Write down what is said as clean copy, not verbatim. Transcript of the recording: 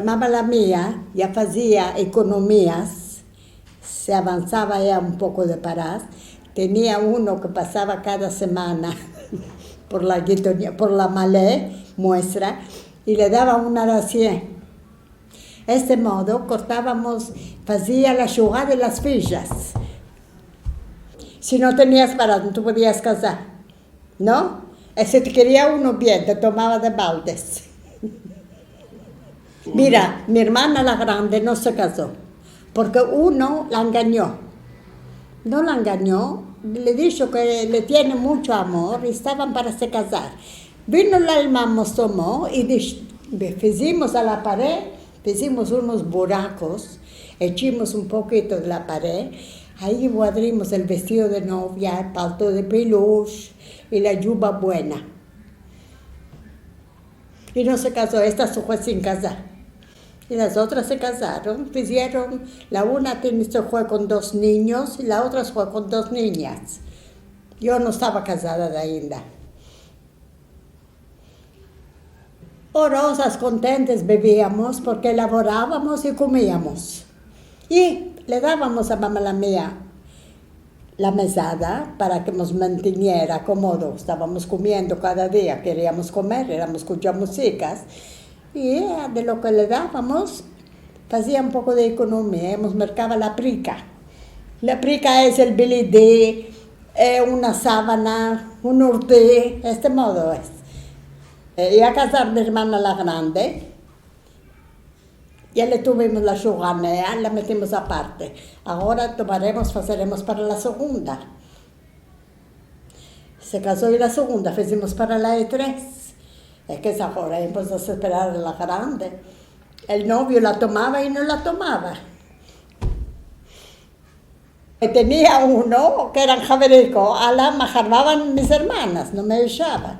Mamá la mía ya hacía economías, se avanzaba ya un poco de parar. Tenía uno que pasaba cada semana por la Malé, muestra, y le daba una ración. De este modo cortábamos, hacía la jugada de las fichas. Si no tenías para, no tú podías casar, ¿no? Y si te quería uno bien, te tomaba de baldes. Mira, mi hermana la grande no se casó, porque uno la engañó. No la engañó, le dijo que le tiene mucho amor y estaban para se casar. Vino la hermana tomó y hicimos a la pared, hicimos unos buracos, echamos un poquito de la pared, ahí guardamos el vestido de novia, el palto de peluche y la yuba buena. Y no se casó, esta se fue sin casar. Y las otras se casaron, la una se fue con 2 niños y la otra se fue con 2 niñas. Yo no estaba casada ainda. Orosas, contentas bebíamos porque elaborábamos y comíamos. Y le dábamos a mamá la mía la mesada para que nos mantuviera cómodo. Estábamos comiendo cada día, queríamos comer, éramos escuchar músicas. Y de lo que le dábamos, hacía un poco de economía, hemos mercado la prica. La prica es el bilidé, una sábana, un urte, este modo es. Y a casar mi hermana la grande, ya le tuvimos la chuganea, la metimos aparte. Ahora haremos para la segunda. Se casó y la segunda, hicimos para la E3. Es que esa hora empezó a esperar a la grande. El novio la tomaba y no la tomaba. Tenía uno que era javerico, a la me jarbaban mis hermanas, no me dejaban.